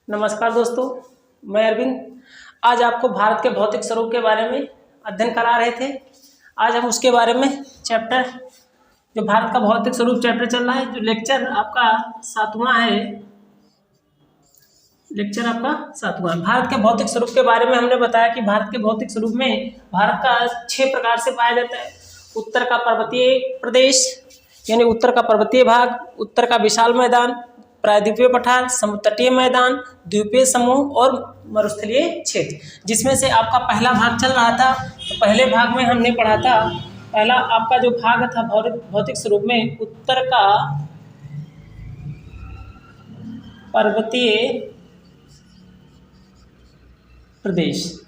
नमस्कार दोस्तों, मैं अरविंद। आज आपको भारत के भौतिक स्वरूप के बारे में अध्ययन करा रहे थे। आज हम उसके बारे में चैप्टर जो भारत का भौतिक स्वरूप चैप्टर चल रहा है, जो लेक्चर आपका सातवां है। भारत के भौतिक स्वरूप के बारे में हमने बताया कि भारत के भौतिक स्वरूप में भारत का 6 प्रकार से पाया जाता है। उत्तर का पर्वतीय प्रदेश यानी उत्तर का पर्वतीय भाग, उत्तर का विशाल मैदान, प्रायद्वीपीय पठार, समुद्र तटीय मैदान, द्वीपीय समूह और मरुस्थलीय क्षेत्र। जिसमें से आपका पहला भाग चल रहा था, तो पहले भाग में हमने पढ़ा था, पहला आपका जो भाग था भौतिक स्वरूप में उत्तर का पर्वतीय प्रदेश,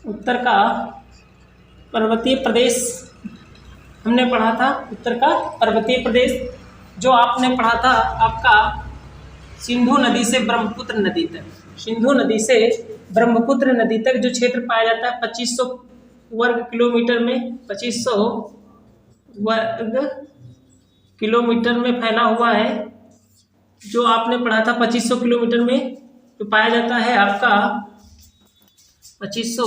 उत्तर का पर्वतीय प्रदेश हमने पढ़ा था। उत्तर का पर्वतीय प्रदेश जो आपने पढ़ा था आपका सिंधु नदी से ब्रह्मपुत्र नदी तक, सिंधु नदी से ब्रह्मपुत्र नदी तक जो क्षेत्र पाया जाता है 2500 वर्ग किलोमीटर में, 2500 वर्ग किलोमीटर में फैला हुआ है। जो आपने पढ़ा था 2500 किलोमीटर में जो पाया जाता है आपका 2500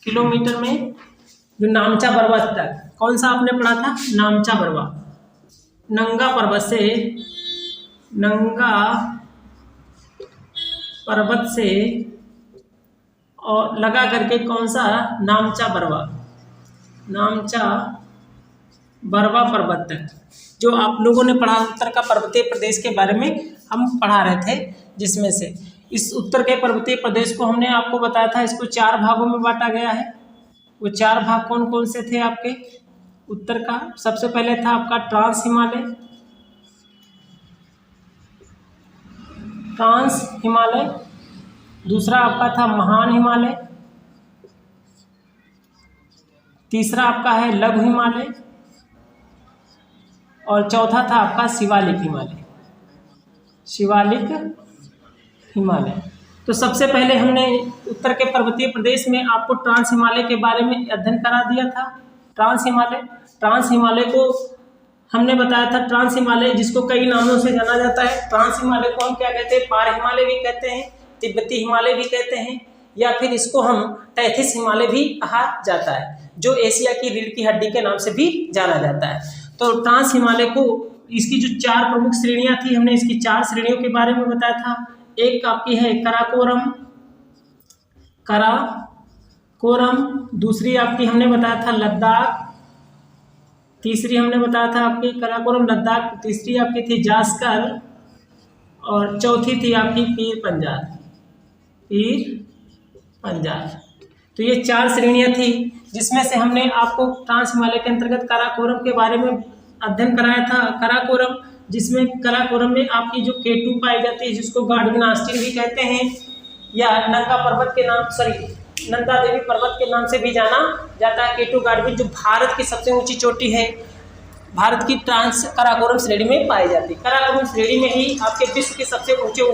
किलोमीटर में जो नामचा पर्वत तक, कौन सा आपने पढ़ा था? नामचा पर्वत, नंगा पर्वत से और लगा करके कौन सा? नामचा बरवा पर्वत तक जो आप लोगों ने पढ़ा। उत्तर का पर्वतीय प्रदेश के बारे में हम पढ़ा रहे थे, जिसमें से इस उत्तर के पर्वतीय प्रदेश को हमने आपको बताया था, इसको 4 भागों में बांटा गया है। वो 4 भाग कौन कौन से थे आपके उत्तर का? सबसे पहले था आपका ट्रांस हिमालय, दूसरा आपका था महान हिमालय, तीसरा आपका है लघु हिमालय और चौथा था आपका शिवालिक हिमालय। तो सबसे पहले हमने उत्तर के पर्वतीय प्रदेश में आपको ट्रांस हिमालय के बारे में अध्ययन करा दिया था। ट्रांस हिमालय को हमने बताया था, ट्रांस हिमालय जिसको कई नामों से जाना जाता है। ट्रांस हिमालय को हम क्या कहते हैं? पार हिमालय भी कहते हैं, तिब्बती हिमालय भी कहते हैं, या फिर इसको हम तैथिस हिमालय भी कहा जाता है, जो एशिया की रीढ़ की हड्डी के नाम से भी जाना जाता है। तो ट्रांस हिमालय को, इसकी जो 4 प्रमुख श्रेणियां थी, हमने इसकी 4 श्रेणियों के बारे में बताया था। एक आपकी है कराकोरम, दूसरी आपकी हमने बताया था लद्दाख, तीसरी हमने बताया था आपकी कराकोरम लद्दाख, तीसरी आपकी थी जास्कर और चौथी थी आपकी पीर पंजाब। तो ये 4 श्रेणियां थी, जिसमें से हमने आपको ट्रांस हिमालय के अंतर्गत कराकोरम के बारे में अध्ययन कराया था। कराकोरम में आपकी जो केटू पाई जाती है, जिसको गार्डविन आस्टीन भी कहते हैं, या नंदा देवी पर्वत के नाम से भी जाना जाता है। केटू गार्डविन जो भारत की सबसे ऊंची चोटी है, भारत की ट्रांस कराकोरम श्रेणी में पाई जाती है। कराकोरम श्रेणी में ही आपके विश्व के सबसे ऊंचे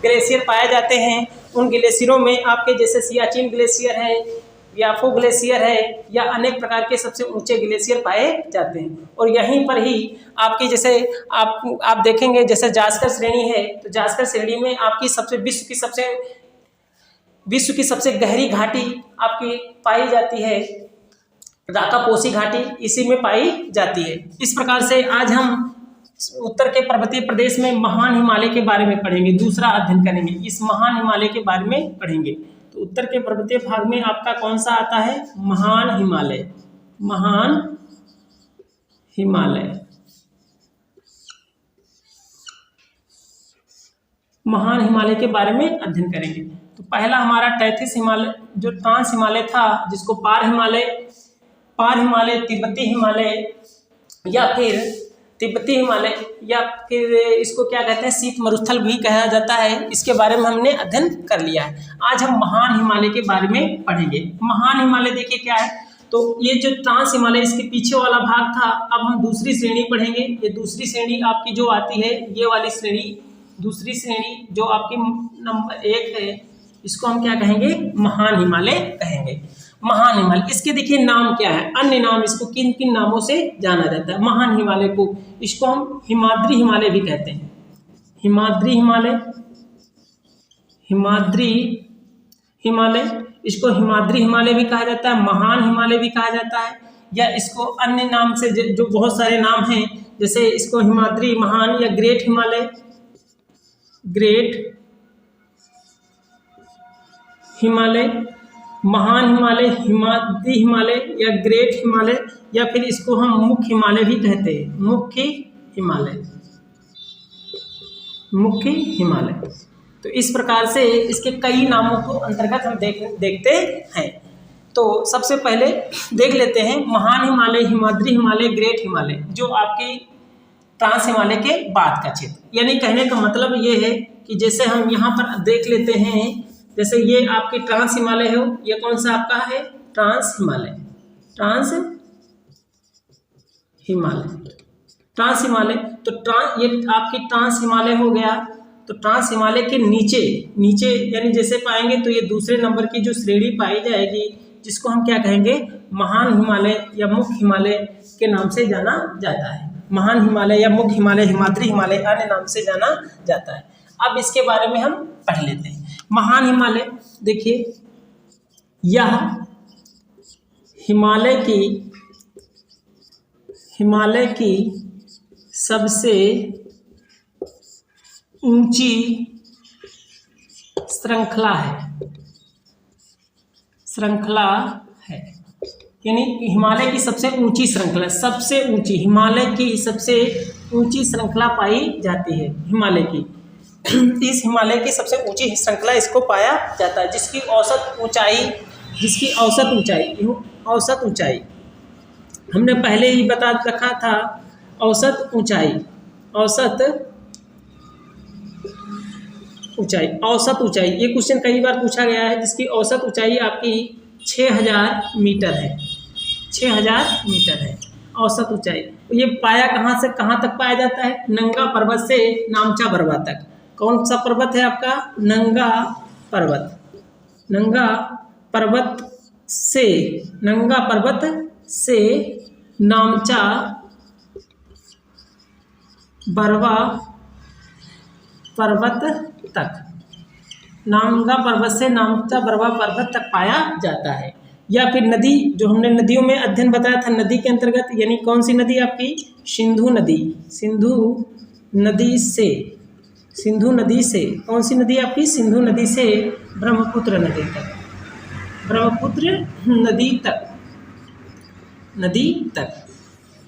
ग्लेशियर पाए जाते हैं। उन ग्लेशियरों में आपके जैसे सियाचिन ग्लेशियर है, याफो ग्लेशियर है, या अनेक प्रकार के सबसे ऊंचे ग्लेशियर पाए जाते हैं। और यहीं पर ही आपकी जैसे आप देखेंगे, जैसे जास्कर श्रेणी है, तो जास्कर श्रेणी में आपकी विश्व की सबसे गहरी घाटी आपकी पाई जाती है, राकापोसी घाटी इसी में पाई जाती है। इस प्रकार से आज हम उत्तर के पर्वतीय प्रदेश में महान हिमालय के बारे में पढ़ेंगे, दूसरा अध्ययन करेंगे, इस महान हिमालय के बारे में पढ़ेंगे। तो उत्तर के पर्वतीय भाग में आपका कौन सा आता है? महान हिमालय के बारे में अध्ययन करेंगे। तो पहला हमारा तैथिस हिमालय, जो ट्रांस हिमालय था, जिसको पार हिमालय, तिब्बती हिमालय या फिर इसको क्या कहते हैं? शीत मरुस्थल भी कहा जाता है। इसके बारे में हमने अध्ययन कर लिया है। आज हम महान हिमालय के बारे में पढ़ेंगे। महान हिमालय देखिए क्या है, तो ये जो ट्रांस हिमालय इसके पीछे वाला भाग था। अब हम दूसरी श्रेणी पढ़ेंगे। ये दूसरी श्रेणी आपकी जो आती है, ये वाली श्रेणी, दूसरी श्रेणी जो आपकी नंबर 1 है, इसको हम क्या कहेंगे? महान हिमालय कहेंगे। महान हिमालय, इसके देखिए नाम क्या है, अन्य नाम, इसको किन किन नामों से जाना जाता है। महान हिमालय को, इसको हम हिमाद्री हिमालय भी कहते हैं। हिमाद्री हिमालय, हिमाद्री हिमालय, इसको हिमाद्री हिमालय भी कहा जाता है, महान हिमालय भी कहा जाता है, या इसको अन्य नाम से जो बहुत सारे नाम हैं, जैसे इसको हिमाद्री, महान या ग्रेट हिमालय, ग्रेट हिमालय, महान हिमालय, हिमाद्री हिमालय या ग्रेट हिमालय, या फिर इसको हम मुख्य हिमालय भी कहते हैं, मुख्य हिमालय, मुख्य हिमालय। तो इस प्रकार से इसके कई नामों को अंतर्गत हम देखते हैं। तो सबसे पहले देख लेते हैं महान हिमालय, हिमाद्री हिमालय, ग्रेट हिमालय, जो आपकी ट्रांस हिमालय के बाद का क्षेत्र। यानी कहने का मतलब ये है कि जैसे हम यहाँ पर देख लेते हैं, जैसे ये आपकी ट्रांस हिमालय हो, ये कौन सा आपका है, trans Himalaya, trans Himalaya, trans Himalaya. तो ये आपकी ट्रांस हिमालय हो गया। तो ट्रांस हिमालय के नीचे नीचे यानी जैसे पाएंगे तो ये दूसरे नंबर की जो श्रेणी पाई जाएगी, जिसको हम क्या कहेंगे, महान हिमालय या मुख्य हिमालय के नाम से जाना जाता है। महान हिमालय या मुख्य हिमालय, हिमाद्री हिमालय अन्य नाम से जाना जाता है। अब इसके बारे में हम पढ़ लेते हैं। महान हिमालय, देखिए यह हिमालय की सबसे ऊंची श्रृंखला है, यानी हिमालय की सबसे ऊंची श्रृंखला, सबसे ऊंची, हिमालय की सबसे ऊंची श्रृंखला पाई जाती है, हिमालय की इस हिमालय की सबसे ऊंची श्रृंखला इसको पाया जाता है, जिसकी औसत ऊंचाई हमने पहले ही बता रखा था। औसत ऊंचाई ये क्वेश्चन कई बार पूछा गया है, जिसकी औसत ऊंचाई आपकी 6000 मीटर है, 6000 मीटर है औसत ऊंचाई। ये पाया कहाँ से कहाँ तक पाया जाता है, नंगा पर्वत से नामचा बरवा तक। कौन सा पर्वत है आपका, नंगा पर्वत से नामचा बरवा पर्वत तक, नांगा पर्वत से नामचा बरवा पर्वत तक पाया जाता है। या फिर नदी, जो हमने नदियों में अध्ययन बताया था, नदी के अंतर्गत, यानी कौन सी नदी आपकी, सिंधु नदी से कौन सी नदी आपकी, सिंधु नदी से ब्रह्मपुत्र नदी तक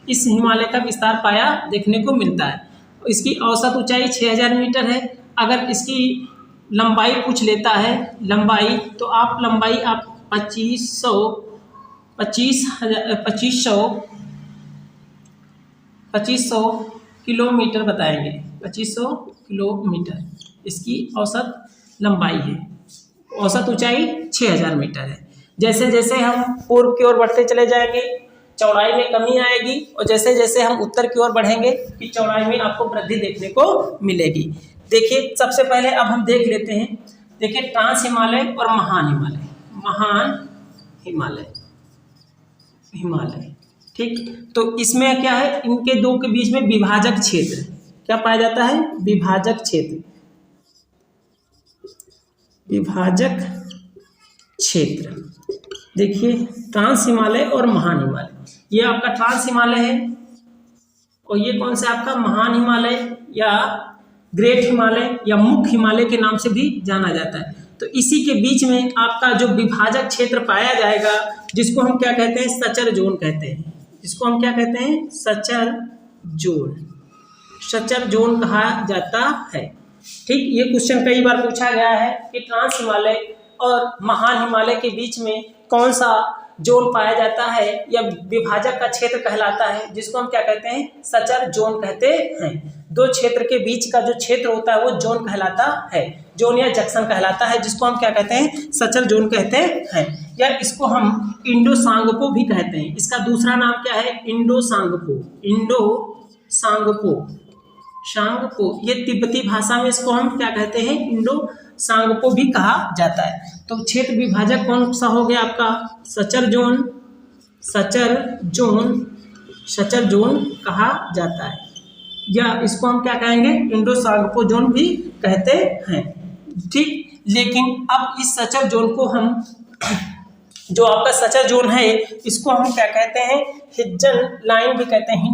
इस हिमालय का विस्तार पाया देखने को मिलता है। इसकी औसत ऊंचाई 6000 मीटर है। अगर इसकी लंबाई पूछ लेता है, लंबाई, तो आप लंबाई 2500 किलोमीटर बताएंगे, 2500 किलोमीटर इसकी औसत लंबाई है। औसत ऊंचाई 6000 मीटर है। जैसे जैसे हम पूर्व की ओर बढ़ते चले जाएंगे, चौड़ाई में कमी आएगी, और जैसे जैसे हम उत्तर की ओर बढ़ेंगे कि चौड़ाई में आपको वृद्धि देखने को मिलेगी। देखिए सबसे पहले अब हम देख लेते हैं, देखिए ट्रांस हिमालय और महान हिमालय, ठीक। तो इसमें क्या है, इनके दो के बीच में विभाजक क्षेत्र क्या पाया जाता है, विभाजक क्षेत्र। देखिए ट्रांस हिमालय और महान हिमालय, ये आपका ट्रांस हिमालय है और ये कौन सा आपका महान हिमालय या ग्रेट हिमालय या मुख्य हिमालय के नाम से भी जाना जाता है। तो इसी के बीच में आपका जो विभाजक क्षेत्र पाया जाएगा, जिसको हम क्या कहते हैं, सचर जोन कहते हैं, जिसको हम क्या कहते हैं, सचर जोन कहा जाता है, ठीक। ये क्वेश्चन कई बार पूछा गया है कि ट्रांस हिमालय और महान हिमालय के बीच में कौन सा जोन पाया जाता है या विभाजक का क्षेत्र कहलाता है, जिसको हम क्या कहते हैं, सचर जोन कहते हैं। दो क्षेत्र के बीच का जो क्षेत्र होता है वो जोन कहलाता है, जोन या जंक्शन कहलाता है, जिसको हम क्या कहते हैं, सचर जोन कहते हैं, या इसको हम इंडो सांगपो भी कहते हैं। इसका दूसरा नाम क्या है, इंडो सांगपो, ये तिब्बती भाषा में इसको हम क्या कहते हैं, इंडो सांगपो भी कहा जाता है। तो क्षेत्र विभाजक कौन सा हो गया आपका, सचर जोन कहा जाता है, या इसको हम क्या कहेंगे, इंडो सांगपो जोन भी कहते हैं, ठीक। लेकिन अब इस सचर जोन को हम, जो आपका सचर जोन है, इसको हम क्या कहते हैं, हिंजन लाइन भी कहते हैं,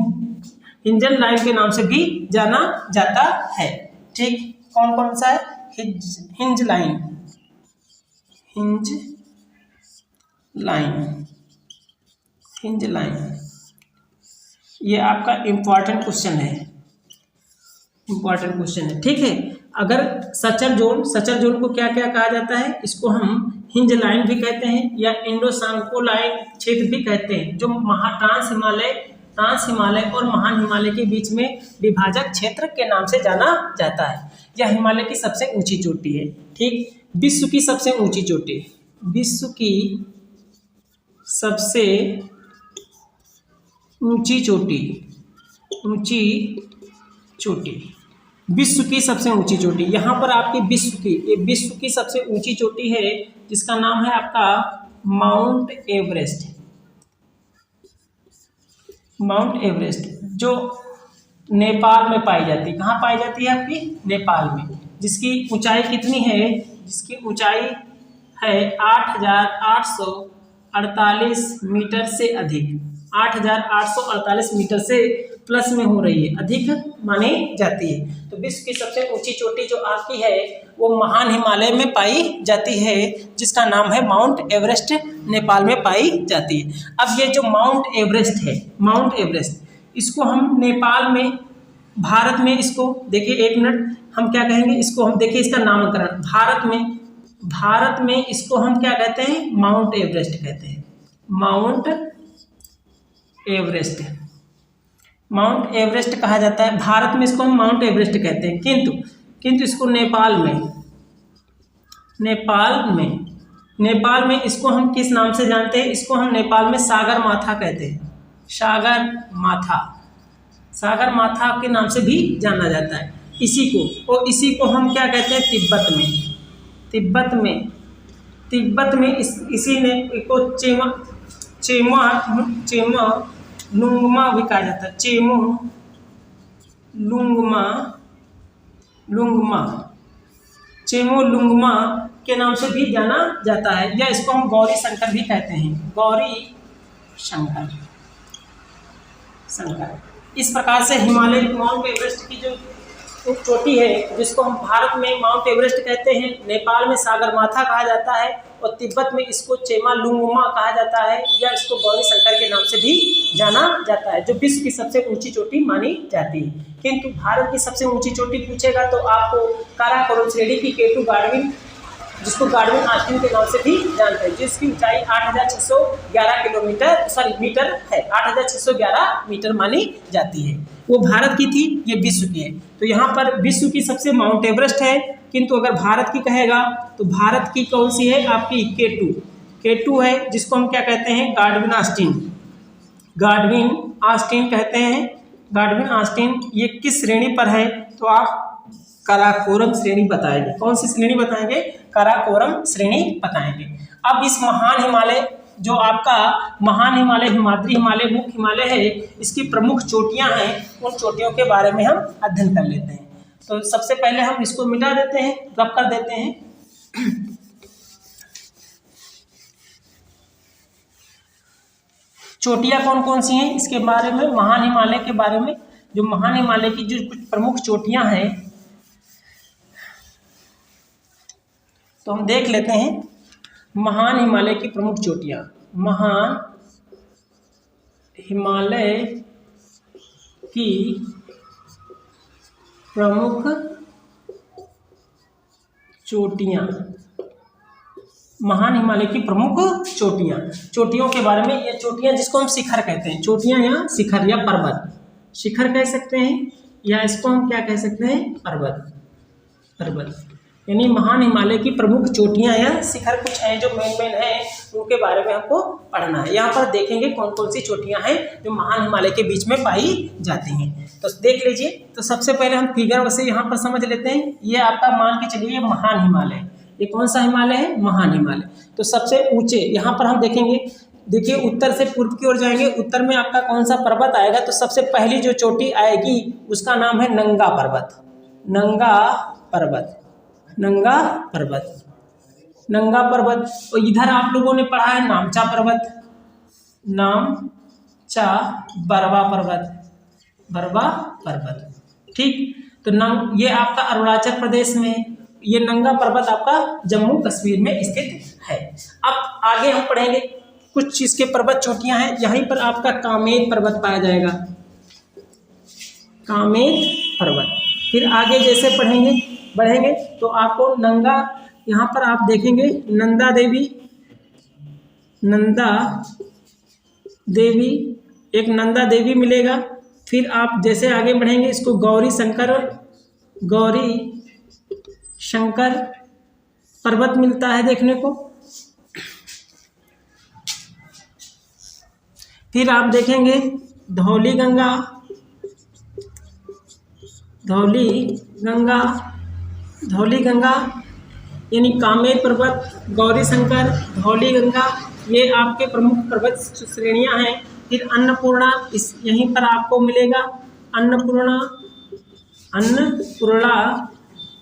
हिंजन लाइन के नाम से भी जाना जाता है। ठीक, कौन कौन सा है, hinge line, hinge line, hinge line, ये आपका इंपॉर्टेंट क्वेश्चन है, इंपॉर्टेंट क्वेश्चन है। ठीक है, अगर सचर जोन को क्या क्या कहा जाता है, इसको हम हिंज लाइन भी कहते हैं या इंडो सांकोलाइन क्षेत्र भी कहते हैं, जो ट्रांस हिमालय और महान हिमालय के बीच में विभाजक क्षेत्र के नाम से जाना जाता है। यह हिमालय की सबसे ऊंची चोटी है। ठीक, विश्व की सबसे ऊंची चोटी, विश्व की सबसे ऊंची चोटी, ऊंची चोटी, विश्व की सबसे ऊंची चोटी, यहाँ पर आपकी विश्व की सबसे ऊंची चोटी है, जिसका नाम है आपका माउंट एवरेस्ट। माउंट एवरेस्ट जो नेपाल में पाई जाती है, कहाँ पाई जाती है आपकी, नेपाल में, जिसकी ऊंचाई कितनी है, जिसकी ऊंचाई है 8,848 मीटर से अधिक, 8,848 मीटर से प्लस में हो रही है, अधिक मानी जाती है। तो विश्व की सबसे ऊंची चोटी जो आपकी है वो महान हिमालय में पाई जाती है, जिसका नाम है माउंट एवरेस्ट, नेपाल में पाई जाती है। अब ये जो माउंट एवरेस्ट है, माउंट एवरेस्ट, इसको हम नेपाल में, भारत में, इसको देखिए, एक मिनट, हम क्या कहेंगे इसको, हम देखिए इसका नामकरण, भारत में इसको हम क्या कहते हैं, माउंट एवरेस्ट कहते हैं, माउंट एवरेस्ट, माउंट एवरेस्ट कहा जाता है। भारत में इसको हम माउंट एवरेस्ट कहते हैं, किंतु इसको नेपाल में इसको हम किस नाम से जानते हैं, इसको हम नेपाल में सागर माथा कहते हैं, सागर माथा के नाम से भी जाना जाता है इसी को। और इसी को हम क्या कहते हैं, तिब्बत में इसी ने को चेमा लुंगमा भी कहा जाता है, चेमो लुंगमा के नाम से भी जाना जाता है, या इसको हम गौरी शंकर भी कहते हैं, गौरी शंकर। इस प्रकार से हिमालय माउंट एवरेस्ट की जो चोटी है, जिसको हम भारत में माउंट एवरेस्ट कहते हैं, नेपाल में सागरमाथा कहा जाता है, और तिब्बत में इसको चेमालुंगमा कहा जाता है, या इसको गौरी शंकर के नाम से भी जाना जाता है, जो विश्व की सबसे ऊंची चोटी मानी जाती है। किंतु भारत की सबसे ऊंची चोटी पूछेगा तो आपको काराकोरम श्रेणी की केटू गार्डविन, जिसको गार्डविन ऑस्टिन के नाम से भी जानते हैं, जिसकी ऊंचाई 8,611 मीटर है, 8,611 मीटर मानी जाती है। वो भारत की थी, ये विश्व की है। तो यहाँ पर विश्व की सबसे माउंट एवरेस्ट है, किंतु अगर भारत की कहेगा तो भारत की कौन सी है आपकी, केटू है, जिसको हम क्या कहते हैं, गार्डविन ऑस्टिन कहते हैं। गार्डविन ऑस्टिन ये किस श्रेणी पर है, तो आप काराकोरम श्रेणी बताएंगे। कौन सी श्रेणी बताएंगे, काराकोरम श्रेणी बताएंगे। अब इस महान हिमालय, जो आपका महान हिमालय, हिमाद्री हिमालय, मुख्य हिमालय है, इसकी प्रमुख चोटियां हैं, उन चोटियों के बारे में हम अध्ययन कर लेते हैं। तो सबसे पहले हम इसको मिटा देते हैं, रब कर देते हैं। चोटियां कौन कौन सी हैं इसके बारे में, महान हिमालय के बारे में, जो महान हिमालय की जो कुछ प्रमुख चोटियां हैं, तो हम देख लेते हैं महान हिमालय की प्रमुख चोटियां। महान हिमालय की प्रमुख चोटियां, महान हिमालय की प्रमुख चोटियों के बारे में। ये चोटियां जिसको हम शिखर कहते हैं, चोटियां या शिखर या पर्वत, शिखर कह सकते हैं, या इसको हम क्या कह सकते हैं, पर्वत। यानी महान हिमालय की प्रमुख चोटियां या शिखर कुछ हैं जो मेन हैं, उनके बारे में हमको पढ़ना है। यहाँ पर देखेंगे कौन कौन सी चोटियां हैं जो महान हिमालय के बीच में पाई जाती हैं, तो देख लीजिए। तो सबसे पहले हम फिगर से यहाँ पर समझ लेते हैं। ये आपका मान के चलिए महान हिमालय, ये कौन सा हिमालय है, महान हिमालय। तो सबसे ऊंचे यहाँ पर हम देखेंगे, देखिए उत्तर से पूर्व की ओर जाएंगे, उत्तर में आपका कौन सा पर्वत आएगा, तो सबसे पहली जो चोटी आएगी उसका नाम है नंगा पर्वत। नंगा पर्वत, नंगा पर्वत। और इधर आप लोगों ने पढ़ा है नामचा पर्वत, नामचा बरवा पर्वत, बरवा पर्वत, ठीक। तो ये आपका अरुणाचल प्रदेश में, ये नंगा पर्वत आपका जम्मू कश्मीर में स्थित है। अब आगे हम पढ़ेंगे कुछ चीज के पर्वत चोटियां हैं, यहीं पर आपका कामेत पर्वत पाया जाएगा, कामेत पर्वत। फिर आगे जैसे बढ़ेंगे तो आपको नंगा, यहाँ पर आप देखेंगे नंदा देवी, नंदा देवी, एक नंदा देवी मिलेगा। फिर आप जैसे आगे बढ़ेंगे इसको गौरी शंकर पर्वत मिलता है देखने को। फिर आप देखेंगे धौली गंगा यानी कामेत पर्वत, गौरी शंकर, धौली गंगा, ये आपके प्रमुख पर्वत श्रेणियां हैं। फिर अन्नपूर्णा, इस यहीं पर आपको मिलेगा अन्नपूर्णा।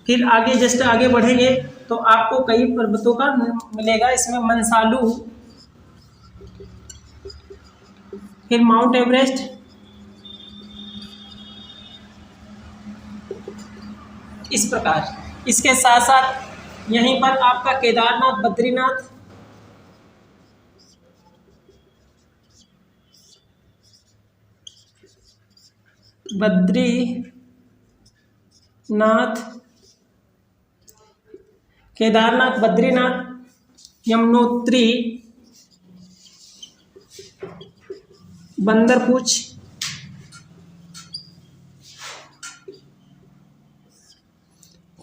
फिर आगे जस्ट आगे बढ़ेंगे तो आपको कई पर्वतों का मिलेगा, इसमें मंसालू, फिर माउंट एवरेस्ट, इस प्रकार। इसके साथ साथ यहीं पर आपका केदारनाथ, बद्रीनाथ, यमुनोत्री, बंदरपूछ,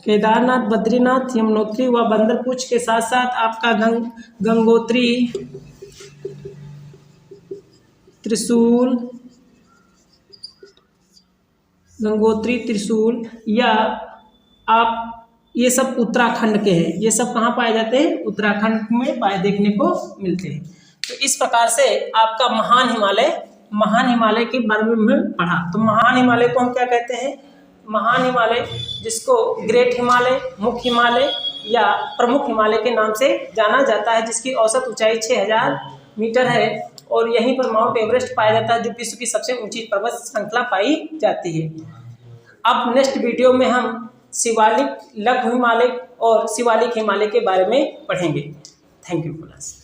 केदारनाथ, बद्रीनाथ, यमुनोत्री व बंदरपूछ के साथ साथ आपका गंगोत्री, त्रिशूल, या आप ये सब उत्तराखंड के हैं। ये सब कहाँ पाए जाते हैं? उत्तराखंड में देखने को मिलते हैं। तो इस प्रकार से आपका महान हिमालय के बारे में पढ़ा। तो महान हिमालय को हम क्या कहते हैं? महान हिमालय, जिसको ग्रेट हिमालय, मुख्य हिमालय या प्रमुख हिमालय के नाम से जाना जाता है, जिसकी औसत ऊंचाई 6000 मीटर है। और यहीं पर माउंट एवरेस्ट पाया जाता है, जो विश्व की सबसे ऊंची पर्वत श्रृंखला पाई जाती है। अब नेक्स्ट वीडियो में हम शिवालिक, लघु हिमालय और शिवालिक हिमालय के बारे में पढ़ेंगे। Thank you class.